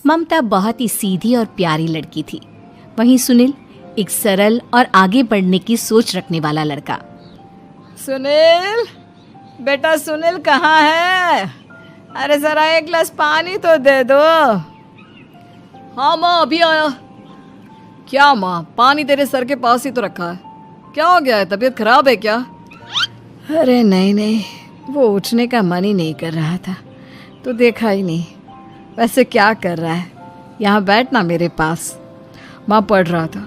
ममता बहुत ही सीधी और प्यारी लड़की थी, वहीं सुनील एक सरल और आगे बढ़ने की सोच रखने वाला लड़का। सुनील, बेटा सुनील कहाँ है? अरे जरा एक गिलास पानी तो दे दो। हाँ माँ, अभी आया। क्या माँ, पानी तेरे सर के पास ही तो रखा है, क्या हो गया है? तबीयत खराब है क्या? अरे नहीं नहीं, वो उठने का मन ही नहीं कर रहा था तो देखा ही नहीं। वैसे क्या कर रहा है? यहाँ बैठ ना मेरे पास। माँ पढ़ रहा था।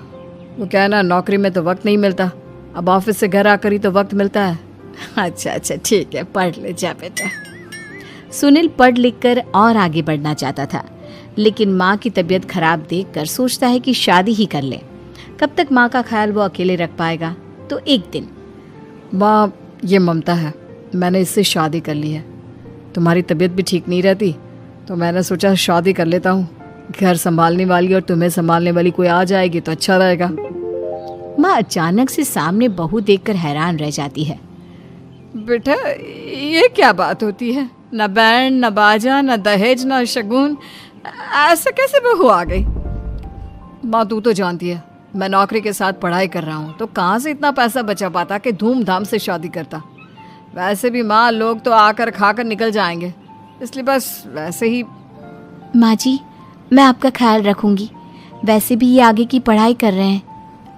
वो क्या है ना, नौकरी में तो वक्त नहीं मिलता, अब ऑफिस से घर आकर ही तो वक्त मिलता है। अच्छा अच्छा ठीक है, पढ़ ले जा बेटा। सुनील पढ़ लिख कर और आगे बढ़ना चाहता था, लेकिन माँ की तबीयत खराब देखकर सोचता है कि शादी ही कर ले। कब तक माँ का ख्याल वो अकेले रख पाएगा? तो एक दिन, माँ ये ममता है, मैंने इससे शादी कर ली है। तुम्हारी तबीयत भी ठीक नहीं रहती तो मैंने सोचा शादी कर लेता हूँ। घर संभालने वाली और तुम्हें संभालने वाली कोई आ जाएगी तो अच्छा रहेगा। माँ अचानक से सामने बहू देखकर हैरान रह जाती है। बेटा ये क्या बात होती है? न बैंड, न बाजा, न दहेज, न शगुन, ऐसे कैसे बहू आ गई? माँ तू तो जानती है मैं नौकरी के साथ पढ़ाई कर रहा हूँ, तो कहाँ से इतना पैसा बचा पाता कि धूमधाम से शादी करता। वैसे भी माँ लोग तो आकर खाकर निकल जाएंगे, इसलिए बस वैसे ही। माँ जी, मैं आपका ख्याल रखूंगी। वैसे भी ये आगे की पढ़ाई कर रहे हैं,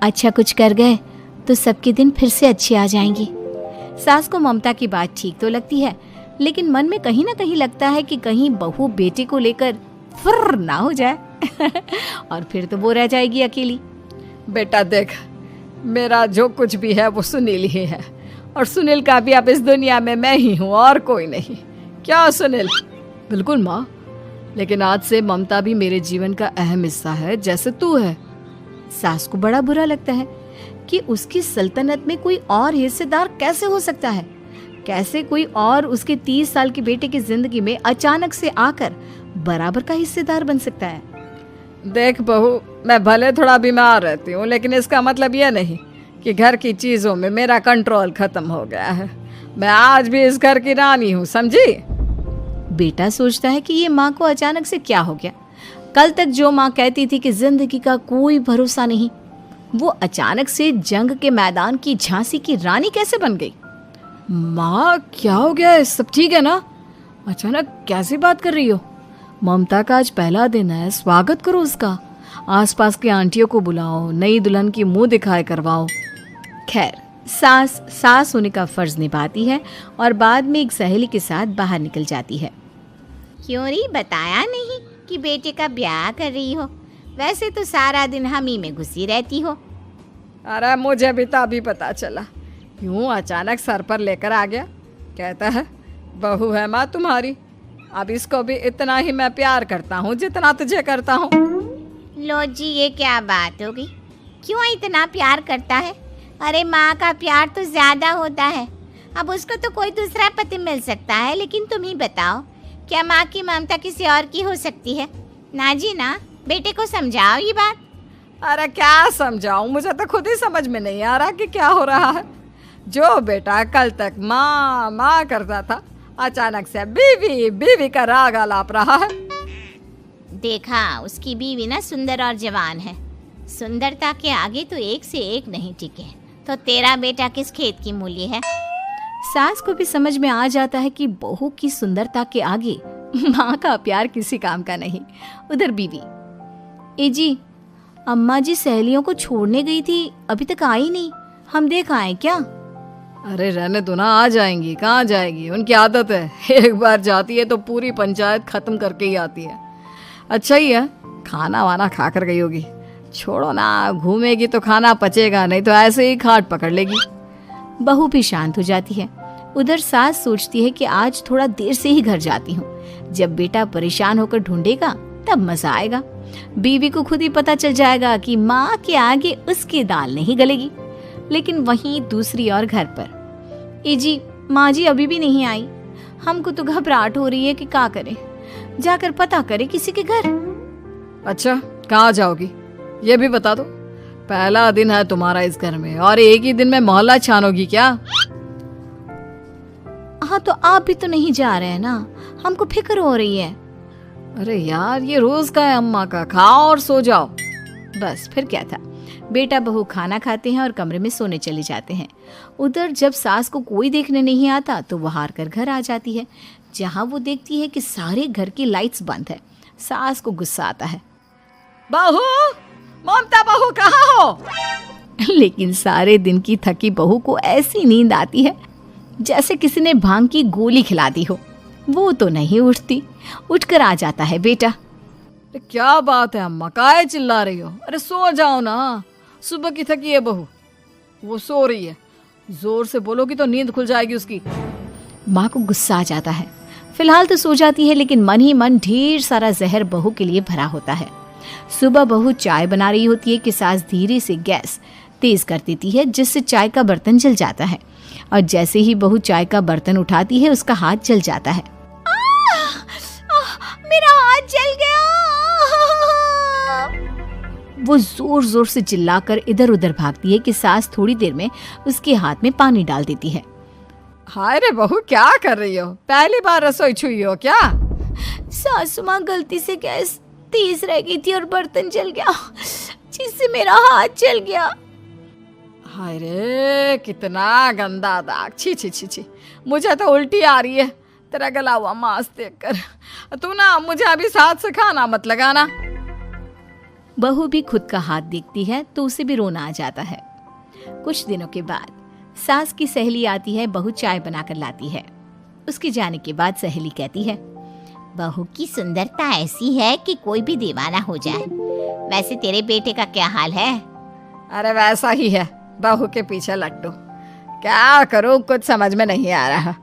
अच्छा कुछ कर गए तो सबके दिन फिर से अच्छे आ जाएंगे। सास को ममता की बात ठीक तो लगती है, लेकिन मन में कहीं ना कहीं लगता है कि कहीं बहू बेटे को लेकर फुर्र ना हो जाए और फिर तो वो रह जाएगी अकेली। बेटा देख, मेरा जो कुछ भी है वो सुनील ही है, और सुनील का भी अब इस दुनिया में मैं ही हूँ और कोई नहीं। क्या सुनील? बिल्कुल माँ, लेकिन आज से ममता भी मेरे जीवन का अहम हिस्सा है, जैसे तू है। सास को बड़ा बुरा लगता है कि उसकी सल्तनत में कोई और हिस्सेदार कैसे हो सकता है। कैसे कोई और उसके 30 साल के बेटे की जिंदगी में अचानक से आकर बराबर का हिस्सेदार बन सकता है। देख बहू, मैं भले थोड़ा बीमार रहती हूँ, लेकिन इसका मतलब यह नहीं कि घर की चीजों में मेरा कंट्रोल खत्म हो गया है। मैं आज भी इस घर की रानी हूँ, समझी? बेटा सोचता है कि ये माँ को अचानक से क्या हो गया। कल तक जो माँ कहती थी कि जिंदगी का कोई भरोसा नहीं, वो अचानक से जंग के मैदान की झांसी की रानी कैसे बन गई? माँ क्या हो गया है? सब ठीक है ना? अचानक कैसी बात कर रही हो? ममता का आज पहला दिन है, स्वागत करो उसका। आसपास की आंटियों को बुलाओ, नई दुल्हन की मुंह दिखाए करवाओ। खैर, सास होने का फर्ज निभाती है और बाद में एक सहेली के साथ बाहर निकल जाती है। क्यों री बताया नहीं कि बेटे का ब्याह कर रही हो? वैसे तो सारा दिन हम ही में घुसी रहती हो। अरे मुझे भी तो अभी पता चला, यूं अचानक सर पर लेकर आ गया। कहता है बहू है माँ तुम्हारी, अब इसको भी इतना ही मैं प्यार करता हूँ जितना तुझे करता हूँ। लो जी, ये क्या बात होगी? क्यों इतना प्यार करता है? अरे माँ का प्यार तो ज्यादा होता है। अब उसको तो कोई दूसरा पति मिल सकता है, लेकिन तुम ही बताओ, क्या माँ की ममता किसी और की हो सकती है? ना जी ना, बेटे को समझाओ ये बात। अरे क्या समझाऊं, मुझे तो खुद ही समझ में नहीं आ रहा कि क्या हो रहा है। जो बेटा कल तक माँ माँ करता था, अचानक से बीवी बीवी का राग आलाप रहा है। देखा, उसकी बीवी ना सुंदर और जवान है। सुंदरता के आगे तो एक से एक नहीं टिके, तो तेरा बेटा किस खेत की मूली है? सास को भी समझ में आ जाता है कि बहू की सुंदरता के आगे माँ का प्यार किसी काम का नहीं। उधर बीवी, ए जी, अम्मा जी सहेलियों को छोड़ने गई थी, अभी तक आई नहीं, हम देख आए क्या? अरे रहने दो ना, आ जाएंगी। कहाँ जाएगी, उनकी आदत है, एक बार जाती है तो पूरी पंचायत खत्म करके ही आती है। अच्छा ही है, खाना वाना खा कर गई होगी। छोड़ो ना, घूमेगी तो खाना पचेगा, नहीं तो ऐसे ही खाट पकड़ लेगी। बहू भी शांत हो जाती है। उधर सास सोचती है कि आज थोड़ा देर से ही घर जाती हूँ, जब बेटा परेशान होकर ढूंढेगा तब मजा आएगा। बीवी को खुद ही पता चल जाएगा कि माँ के आगे उसकी दाल नहीं गलेगी। लेकिन वहीं दूसरी ओर घर पर, ए जी, माँ जी अभी भी नहीं आई, हमको तो घबराहट हो रही है कि क्या करें, जाकर पता करें किसी के घर। अच्छा, कहाँ जाओगी ये भी बता दो। पहला दिन है तुम्हारा इस घर में और एक ही दिन में मोहल्ला छानोगी क्या? हाँ, तो आप भी तो नहीं जा रहे हैं ना, हमको फिक्र हो रही है। अरे यार, ये रोज का है अम्मा का, खाओ और सो जाओ। बस फिर क्या था, बेटा बहू खाना खाते हैं और कमरे में सोने चले जाते हैं। उधर जब सास को कोई देखने नहीं आता तो वो हार कर घर आ जाती है, जहाँ वो देखती है कि सारे घर की लाइट्स बंद है। सास को गुस्सा आता है। बहू, ममता बहू कहाँ हो? लेकिन सारे दिन की थकी बहू को ऐसी नींद आती है जैसे किसी ने भांग की गोली खिला दी हो। वो तो नहीं उठती। उठकर आ जाता है बेटा। क्या बात है अम्मा, काहे चिल्ला रही हो? अरे सो जाओ ना, सुबह की थकी है बहू, वो सो रही है। जोर से बोलोगी तो नींद खुल जाएगी उसकी। माँ को गुस्सा आ जाता है। फिलहाल तो सो जाती है, लेकिन मन ही मन ढेर सारा जहर बहू के लिए भरा होता है। सुबह बहू चाय बना रही होती है कि सास धीरे से गैस तेज कर देती है, जिससे चाय का बर्तन जल जाता है। और जैसे ही बहू चाय का बर्तन उठाती है, उसका हाथ जल जाता है। मेरा हाथ जल गया। वो जोर जोर से चिल्लाकर इधर उधर भागती है कि सास थोड़ी देर में उसके हाथ में पानी डाल देती है। हाय रे बहू, क्या कर रही हो? पहली बार रसोई छुई हो क्या? सासू माँ गलती से गैस तेज रह गई थी और बर्तन जल गया, जिससे मेरा हाथ जल गया। हाय रे, कितना गंदा दाग। छी छी छी छी, मुझे तो उल्टी आ रही है तेरा गला हुआ मांस देखकर। तू ना मुझे अभी साथ से खाना मत लगाना। बहू भी खुद का हाथ देखती है तो उसे भी रोना आ जाता है। कुछ दिनों के बाद सास की सहेली आती है, बहू चाय बनाकर लाती है। उसके जाने के बाद सहेली कहती है, बहू की सुंदरता ऐसी है कि कोई भी दीवाना हो जाए। वैसे तेरे बेटे का क्या हाल है? अरे वैसा ही है, बहू के पीछे लट्टू। क्या करूं, कुछ समझ में नहीं आ रहा।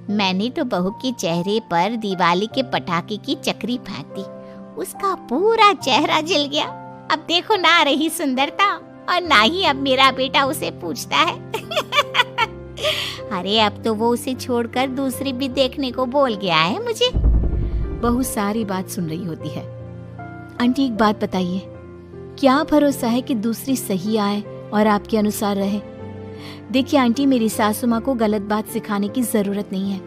मैंने तो बहू के चेहरे पर दिवाली के पटाखे की चक्री फेंक दी, उसका पूरा चेहरा जल गया। अब देखो ना रही सुंदरता, और ना ही अब मेरा बेटा उसे पूछता है। अरे अब तो वो उसे छोड़कर दूसरी भी देखने को बोल गया है मुझे। बहू सारी बात सुन रही होती है। आंटी एक बात बताइए, क्या भरोसा है कि दूसरी सही आए और आपके अनुसार रहे? देखिए आंटी, मेरी सासू माँ को गलत बात सिखाने की जरूरत नहीं है।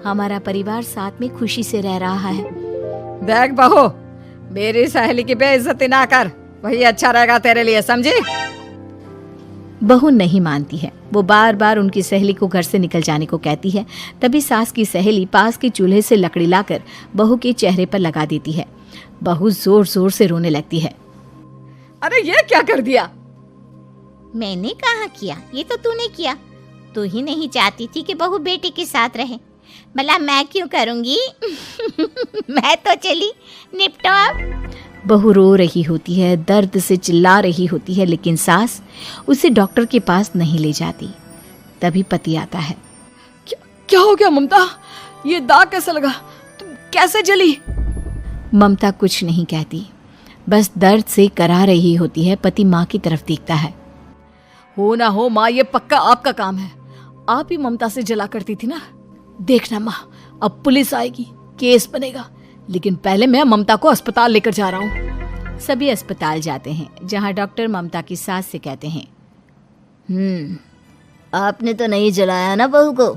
हमारा परिवार साथ में खुशी से रह रहा है। देख बहू, मेरी सहेली की बेइज्जती ना कर, वही अच्छा रहेगा तेरे लिए, समझी? बहू नहीं मानती है। वो बार बार उनकी सहेली को घर से निकल जाने को कहती है। तभी सास की सहेली पास के चूल्हे से लकड़ी लाकर बहू के चेहरे पर लगा देती है। बहू जोर जोर से रोने लगती है। अरे ये क्या कर दिया? मैंने कहा किया, ये तो तूने किया। तू ही नहीं चाहती थी कि बहू बेटे के साथ रहे, भला मैं क्यों करूंगी? मैं तो चली, निपटो अब। बहू रो रही होती है, दर्द से चिल्ला रही होती है, लेकिन सास उसे डॉक्टर के पास नहीं ले जाती। तभी पति आता है। क्या हो गया ममता? ये दाग कैसे लगा? तुम कैसे जली? ममता कुछ नहीं कहती, बस दर्द से करा रही होती है। पति माँ की तरफ देखता है। हो ना हो माँ, ये पक्का आपका काम है। आप ही ममता से जला करती थी ना। देखना माँ, अब पुलिस आएगी, केस बनेगा, लेकिन पहले मैं ममता को अस्पताल लेकर जा रहा हूँ। सभी अस्पताल जाते हैं, जहाँ डॉक्टर ममता की सास से कहते हैं, आपने तो नहीं जलाया ना बहू को?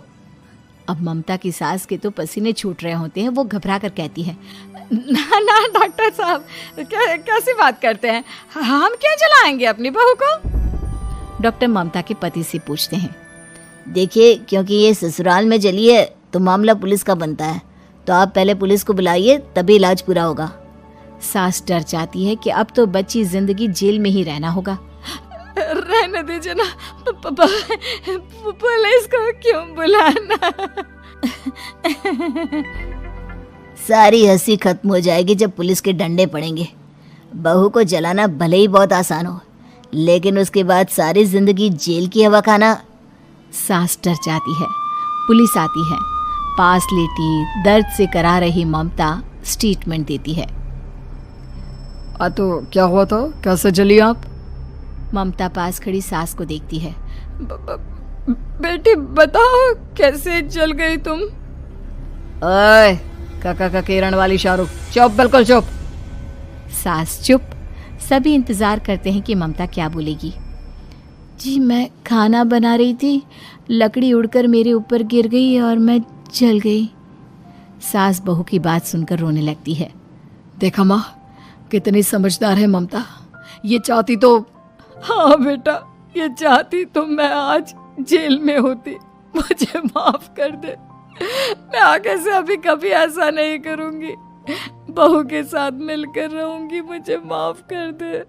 अब ममता की सास के तो पसीने छूट रहे होते हैं। वो घबरा कर कहती है, ना ना डॉक्टर साहब, कैसी बात करते हैं? हम क्यों जलाएंगे अपनी बहू को? डॉक्टर ममता के पति से पूछते हैं। देखिए, क्योंकि ये ससुराल में जली है तो मामला पुलिस का बनता है, तो आप पहले पुलिस को बुलाइए, तभी इलाज पूरा होगा। सास डर जाती है कि अब तो बच्ची जिंदगी जेल में ही रहना होगा। रहने दीजिए ना, पुलिस को क्यों बुलाना? सारी हंसी खत्म हो जाएगी जब पुलिस के डंडे पड़ेंगे। बहू को जलाना भले ही बहुत आसान हो, लेकिन उसके बाद सारी जिंदगी जेल की हवा खाना। सास डर जाती है। पुलिस आती है। पास लेटी दर्द से करा रही ममता स्टेटमेंट देती है। तो क्या हुआ था? कैसे जली आप? ममता पास खड़ी सास को देखती है। बेटी बताओ, कैसे जल गई तुम? ओए, काका का किरण वाली शाहरुख, चुप, बिल्कुल चुप। सास चुप। सभी इंतजार करते हैं कि ममता क्या बोलेगी। जी मैं खाना बना रही थी, लकड़ी उड़कर मेरे ऊपर गिर गई और मैं जल गई। सास बहू की बात सुनकर रोने लगती है। देखा माँ, कितनी समझदार है ममता। ये चाहती तो, हाँ बेटा, ये चाहती तो मैं आज जेल में होती। मुझे माफ कर दे। मैं आगे से अभी कभी ऐसा नहीं करूंगी। बहू के साथ मिलकर रहूंगी। मुझे माफ कर दे।